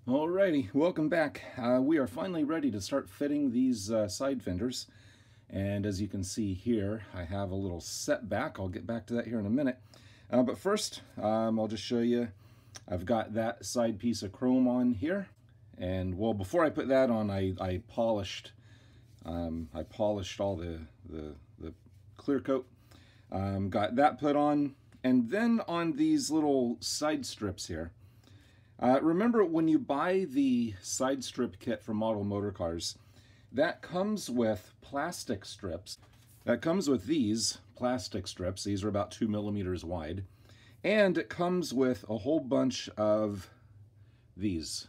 Alrighty, welcome back. We are finally ready to start fitting these side fenders. And as you can see here, I have a little setback. I'll get back to that here in a minute. But first, I'll just show you, I've got that side piece of chrome on here. And well, before I put that on, I polished all the clear coat. Got that put on. And then on these little side strips here, remember when you buy the side strip kit from Model Motorcars, that comes with plastic strips. That comes with these plastic strips. These are about 2 millimeters wide. And it comes with a whole bunch of these.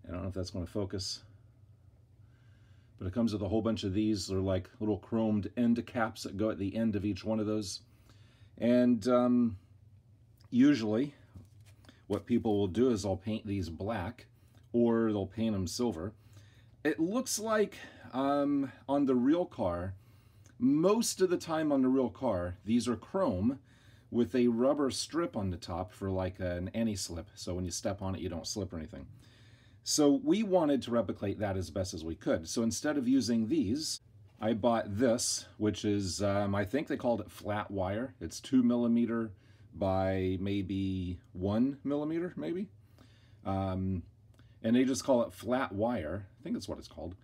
I don't know if that's going to focus, but it comes with a whole bunch of these. They're like little chromed end caps that go at the end of each one of those. And usually what people will do is they'll paint these black, or they'll paint them silver. It looks like on the real car, most of the time on the real car, these are chrome with a rubber strip on the top for like an anti-slip, so when you step on it you don't slip or anything. So we wanted to replicate that as best as we could. So instead of using these, I bought this, which is, I think they called it flat wire. It's 2 millimeter by maybe 1 millimeter, maybe. And they just call it flat wire. I think that's what it's called.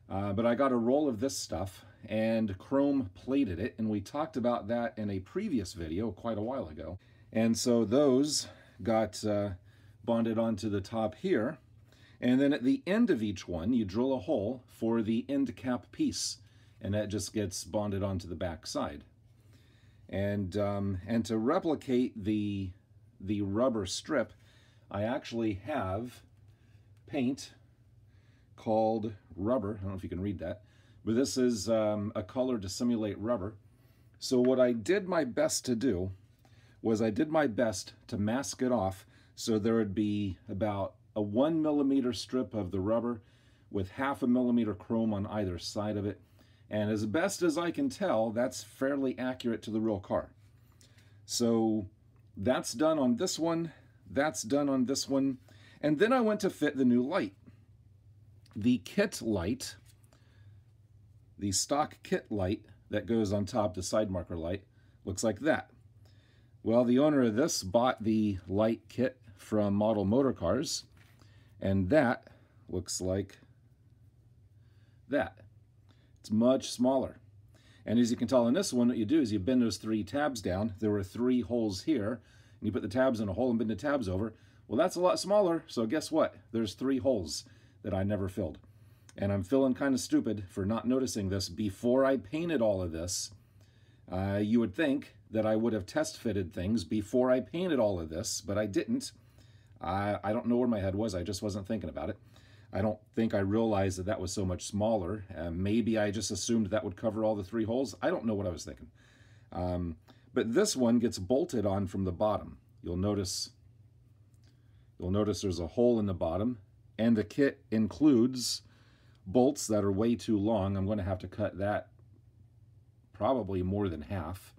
But I got a roll of this stuff and chrome plated it, and we talked about that in a previous video quite a while ago. And so those got bonded onto the top here. And then at the end of each one, you drill a hole for the end cap piece, and that just gets bonded onto the back side. And to replicate the rubber strip, I actually have paint called rubber. I don't know if you can read that, but this is a color to simulate rubber. So what I did my best to do was I did my best to mask it off so there would be about a 1 millimeter strip of the rubber with 0.5 millimeter chrome on either side of it. And as best as I can tell, that's fairly accurate to the real car. So that's done on this one, that's done on this one, and then I went to fit the new light. The kit light, the stock kit light that goes on top, the side marker light, looks like that. Well, the owner of this bought the light kit from Model Motorcars, and that looks like that. It's much smaller. And as you can tell in this one, what you do is you bend those 3 tabs down. There were 3 holes here, and you put the tabs in a hole and bend the tabs over. Well, that's a lot smaller, so guess what? There's 3 holes that I never filled. And I'm feeling kind of stupid for not noticing this before I painted all of this. You would think that I would have test fitted things before I painted all of this, but I didn't. I don't know where my head was. I just wasn't thinking about it. I don't think I realized that that was so much smaller. Maybe I just assumed that would cover all the 3 holes. I don't know what I was thinking. But this one gets bolted on from the bottom. You'll notice there's a hole in the bottom, and the kit includes bolts that are way too long. I'm going to have to cut that probably more than half,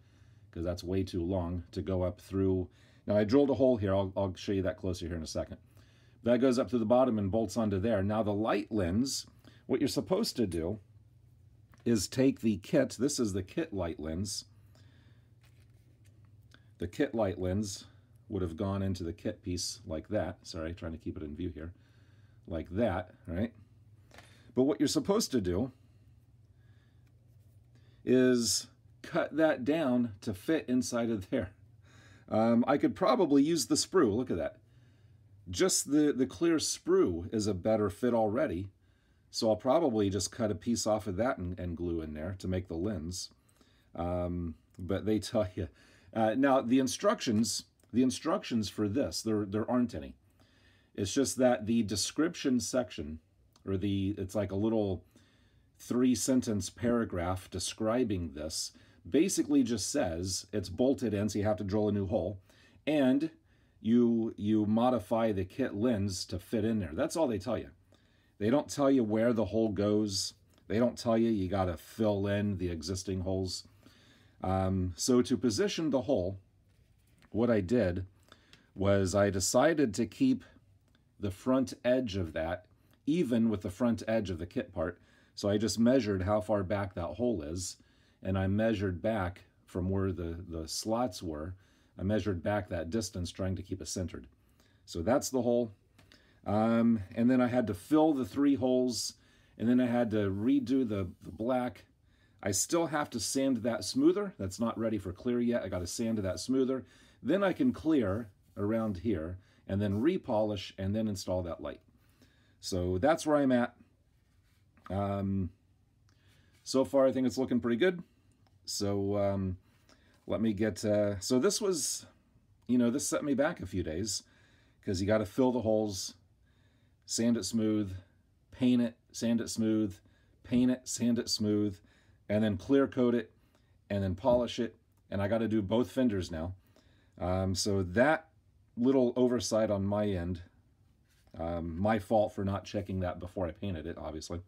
because that's way too long to go up through. Now I drilled a hole here. I'll show you that closer here in a second. That goes up to the bottom and bolts onto there. Now the light lens, what you're supposed to do is take the kit. This is the kit light lens. The kit light lens would have gone into the kit piece like that. Sorry, trying to keep it in view here. Like that, right? But what you're supposed to do is cut that down to fit inside of there. I could probably use the sprue. Look at that. Just the clear sprue is a better fit already. So I'll probably just cut a piece off of that and glue in there to make the lens. But they tell you. Now, the instructions for this, there aren't any. It's just that the description section, or it's like a little 3-sentence paragraph describing this, basically just says it's bolted in, so you have to drill a new hole, and you modify the kit lens to fit in there. That's all they tell you. They don't tell you where the hole goes. They don't tell you you got to fill in the existing holes. So to position the hole, what I did was I decided to keep the front edge of that even with the front edge of the kit part. So I just measured how far back that hole is, and I measured back from where the slots were. I measured back that distance, trying to keep it centered. So that's the hole. And then I had to fill the 3 holes, and then I had to redo the black. I still have to sand that smoother. That's not ready for clear yet. I got to sand that smoother. Then I can clear around here, and then repolish, and then install that light. So that's where I'm at. So far, I think it's looking pretty good. So let me get, so this was, this set me back a few days, because you got to fill the holes, sand it smooth, paint it, sand it smooth, paint it, sand it smooth, and then clear coat it, and then polish it. And I got to do both fenders now. So that little oversight on my end, my fault for not checking that before I painted it, obviously.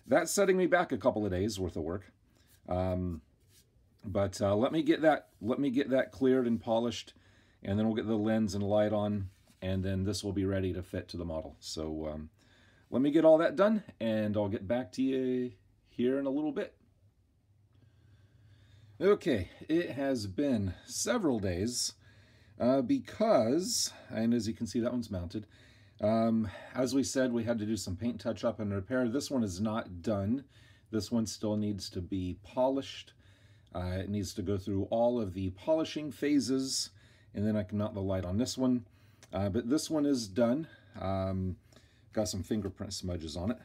That's setting me back a couple of days worth of work. But let me get that cleared and polished, and then we'll get the lens and light on, and then this will be ready to fit to the model. So let me get all that done, and I'll get back to you here in a little bit. Okay, it has been several days because, and as you can see, that one's mounted. As we said, we had to do some paint touch-up and repair. This one is not done. This one still needs to be polished. It needs to go through all of the polishing phases, and then I can mount the light on this one. But this one is done. Got some fingerprint smudges on it,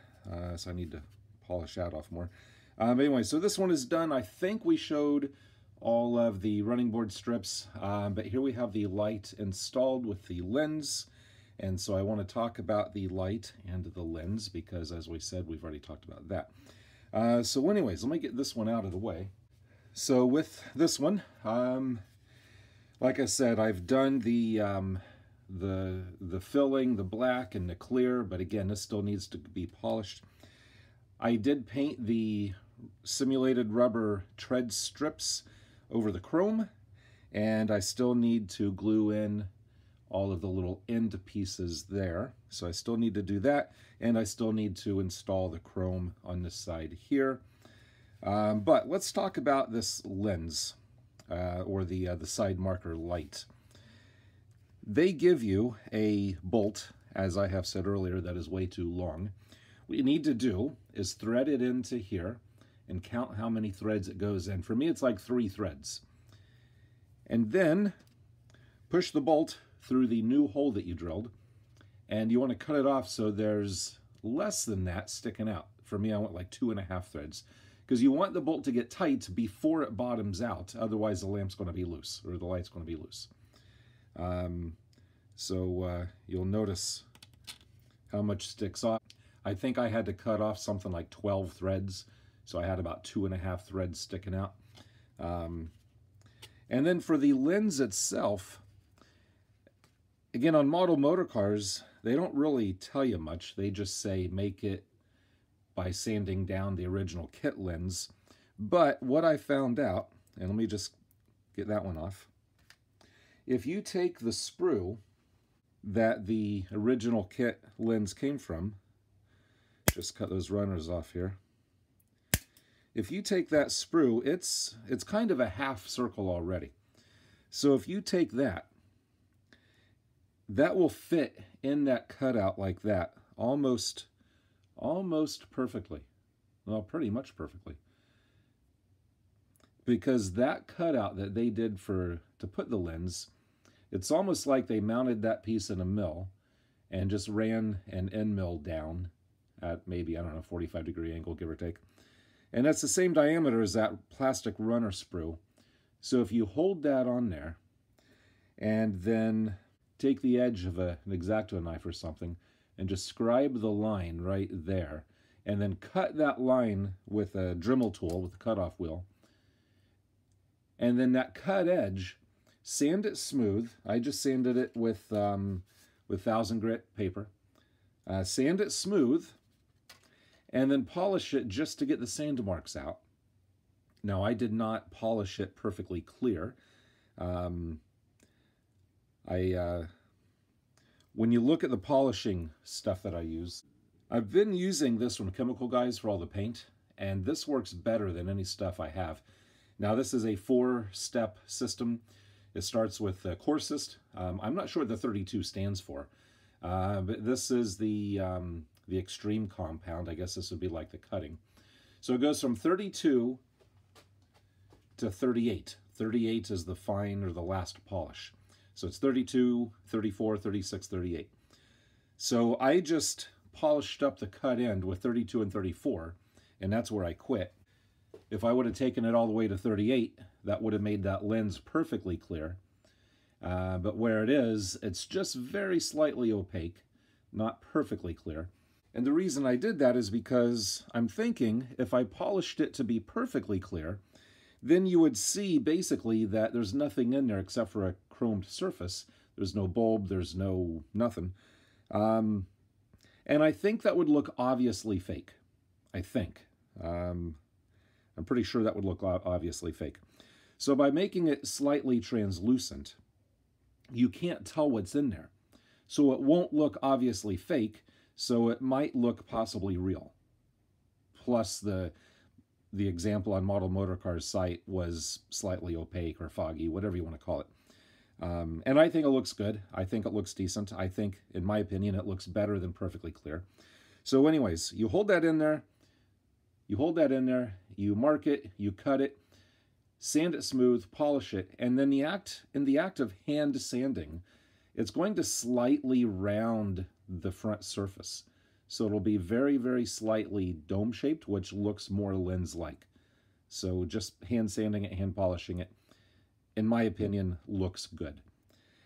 so I need to polish that off more. But anyway, so this one is done. I think we showed all of the running board strips, but here we have the light installed with the lens. And so I want to talk about the light and the lens because, as we said, we've already talked about that. So anyways, let me get this one out of the way. So with this one, like I said, I've done the filling, the black and the clear, but again, this still needs to be polished. I did paint the simulated rubber tread strips over the chrome, and I still need to glue in all of the little end pieces there. So I still need to do that, and I still need to install the chrome on this side here. But let's talk about this lens, or the side marker light. They give you a bolt, as I have said earlier, that is way too long. What you need to do is thread it into here and count how many threads it goes in. For me, it's like 3 threads. And then push the bolt through the new hole that you drilled, and you want to cut it off so there's less than that sticking out. For me, I went like 2.5 threads, because you want the bolt to get tight before it bottoms out. Otherwise, the lamp's going to be loose, or the light's going to be loose. So you'll notice how much sticks off. I think I had to cut off something like 12 threads, so I had about 2.5 threads sticking out. And then for the lens itself, again, on model motorcars, they don't really tell you much. They just say make it by sanding down the original kit lens. But what I found out, and let me just get that one off. If you take the sprue that the original kit lens came from, just cut those runners off here. If you take that sprue, it's kind of a half circle already. So if you take that, that will fit in that cutout like that, almost perfectly. Well, pretty much perfectly. Because that cutout that they did to put the lens, it's almost like they mounted that piece in a mill and just ran an end mill down at maybe, I don't know, 45-degree angle, give or take. And that's the same diameter as that plastic runner sprue. So if you hold that on there and then take the edge of an X-Acto knife or something and just scribe the line right there, and then cut that line with a Dremel tool, with a cutoff wheel, and then that cut edge, sand it smooth. I just sanded it with 1000 grit paper. Sand it smooth, and then polish it just to get the sand marks out. Now, I did not polish it perfectly clear. when you look at the polishing stuff that I use, I've been using this from Chemical Guys for all the paint, and this works better than any stuff I have. Now this is a 4-step system. It starts with coarsest. I'm not sure what the 32 stands for, but this is the extreme compound. I guess this would be like the cutting. So it goes from 32 to 38. 38 is the fine or the last polish. So it's 32, 34, 36, 38. So I just polished up the cut end with 32 and 34, and that's where I quit. If I would have taken it all the way to 38, that would have made that lens perfectly clear. But where it is, it's just very slightly opaque, not perfectly clear. And the reason I did that is because I'm thinking if I polished it to be perfectly clear, then you would see basically that there's nothing in there except for a chromed surface. There's no bulb, there's no nothing. And I think that would look obviously fake. I think. I'm pretty sure that would look obviously fake. So by making it slightly translucent, you can't tell what's in there. So it won't look obviously fake, so it might look possibly real. Plus the example on Model Motorcars site was slightly opaque or foggy, whatever you want to call it. And I think it looks good. I think it looks decent. I think, in my opinion, it looks better than perfectly clear. So anyways, you hold that in there, you mark it, you cut it, sand it smooth, polish it, and then in the act of hand sanding, it's going to slightly round the front surface. So it'll be very, very slightly dome-shaped, which looks more lens-like. So just hand sanding it, hand polishing it, in my opinion, looks good.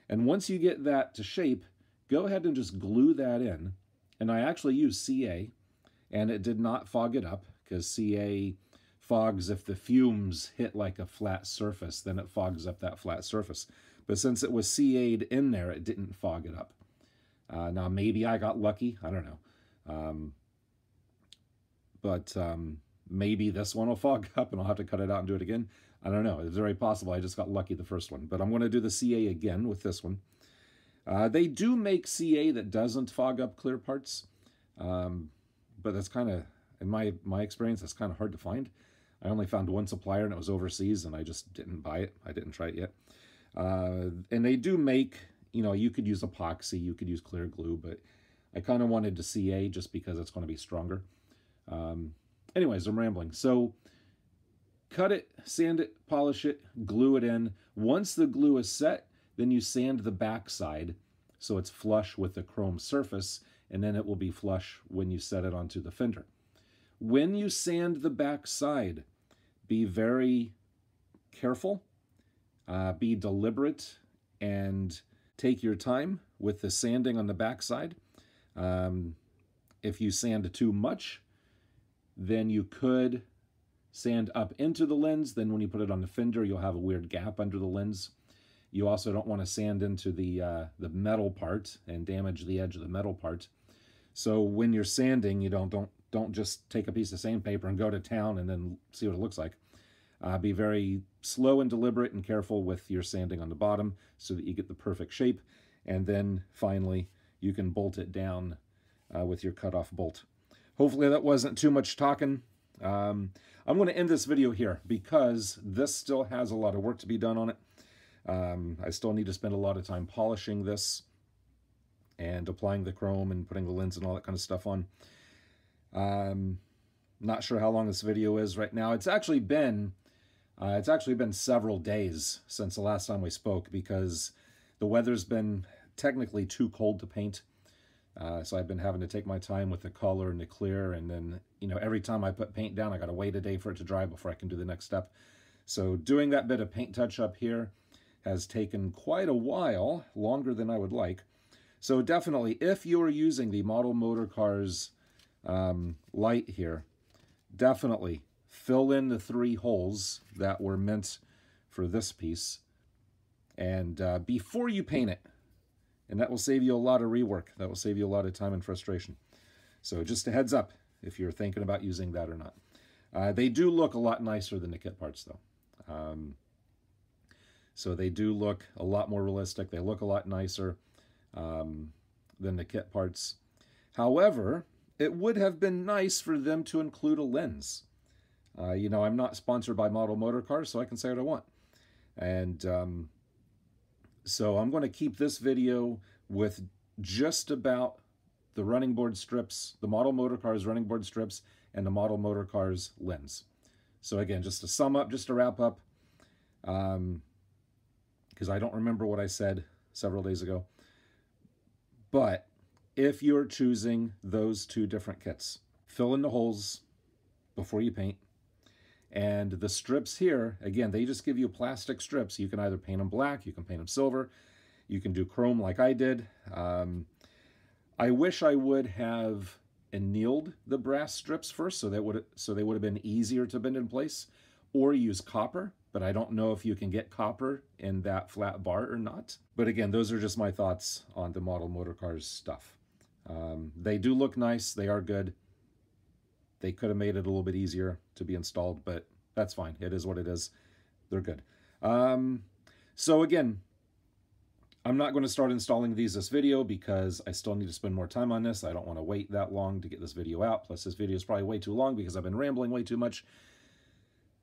And once you get that to shape, go ahead and just glue that in. And I actually used CA, and it did not fog it up, because CA fogs if the fumes hit like a flat surface, then it fogs up that flat surface. But since it was CA'd in there, it didn't fog it up. Now, maybe I got lucky. I don't know. Maybe this one will fog up and I'll have to cut it out and do it again. I don't know. It's very possible I just got lucky the first one. But I'm going to do the CA again with this one. They do make CA that doesn't fog up clear parts. But that's kind of, in my experience, that's kind of hard to find. I only found one supplier and it was overseas and I just didn't buy it. I didn't try it yet. And they do make, you know, you could use epoxy, you could use clear glue, but I kind of wanted to CA just because it's going to be stronger. Anyways, I'm rambling. So cut it, sand it, polish it, glue it in. Once the glue is set, then you sand the back side so it's flush with the chrome surface, and then it will be flush when you set it onto the fender. When you sand the back side, be very careful, be deliberate, and take your time with the sanding on the back side. If you sand too much, then you could sand up into the lens. Then when you put it on the fender, you'll have a weird gap under the lens. You also don't want to sand into the metal part and damage the edge of the metal part. So when you're sanding, you don't just take a piece of sandpaper and go to town and then see what it looks like. Be very slow and deliberate and careful with your sanding on the bottom so that you get the perfect shape. And then finally, you can bolt it down with your cutoff bolt. Hopefully that wasn't too much talking. I'm going to end this video here because this still has a lot of work to be done on it. I still need to spend a lot of time polishing this and applying the chrome and putting the lens and all that kind of stuff on. Not sure how long this video is right now. It's actually been several days since the last time we spoke because the weather's been technically too cold to paint. So I've been having to take my time with the color and the clear, and then, you know, every time I put paint down, I got to wait a day for it to dry before I can do the next step. So doing that bit of paint touch up here has taken quite a while, longer than I would like. So definitely, if you're using the Model Motorcars light here, definitely fill in the 3 holes that were meant for this piece, and before you paint it. And that will save you a lot of rework. That will save you a lot of time and frustration. So just a heads up if you're thinking about using that or not. They do look a lot nicer than the kit parts, though. So they do look a lot more realistic. They look a lot nicer. than the kit parts. However, it would have been nice for them to include a lens. You know, I'm not sponsored by Model Motorcars, so I can say what I want. And so I'm going to keep this video with just about the running board strips, the Model Motorcars running board strips, and the Model Motorcars lens. So again, just to sum up, just to wrap up, because I don't remember what I said several days ago. But if you're choosing those two different kits, fill in the holes before you paint. And the strips here, again, they just give you plastic strips. You can either paint them black, you can paint them silver, you can do chrome like I did. I wish I would have annealed the brass strips first, so they would have been easier to bend in place, or use copper, but I don't know if you can get copper in that flat bar or not. But again, those are just my thoughts on the Model Motorcars stuff. They do look nice, they are good. They could have made it a little bit easier to be installed, but that's fine. It is what it is. They're good. So again, I'm not going to start installing these this video because I still need to spend more time on this. I don't want to wait that long to get this video out. Plus, this video is probably way too long because I've been rambling way too much.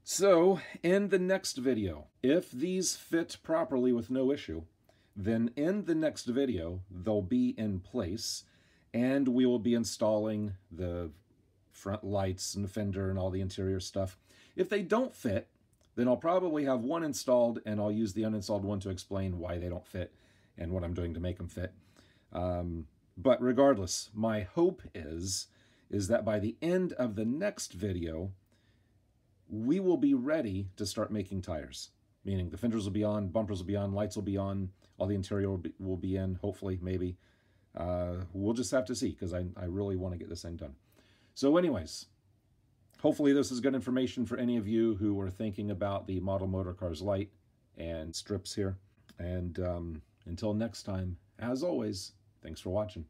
So, in the next video, if these fit properly with no issue, then in the next video, they'll be in place, and we will be installing the front lights and the fender and all the interior stuff. If they don't fit, then I'll probably have one installed, and I'll use the uninstalled one to explain why they don't fit and what I'm doing to make them fit. But regardless, my hope is that by the end of the next video, we will be ready to start making tires. Meaning the fenders will be on, bumpers will be on, lights will be on, all the interior will be in, hopefully, maybe. We'll just have to see, because I really want to get this thing done. So anyways, hopefully this is good information for any of you who are thinking about the Model Motorcars light and strips here. And until next time, as always, thanks for watching.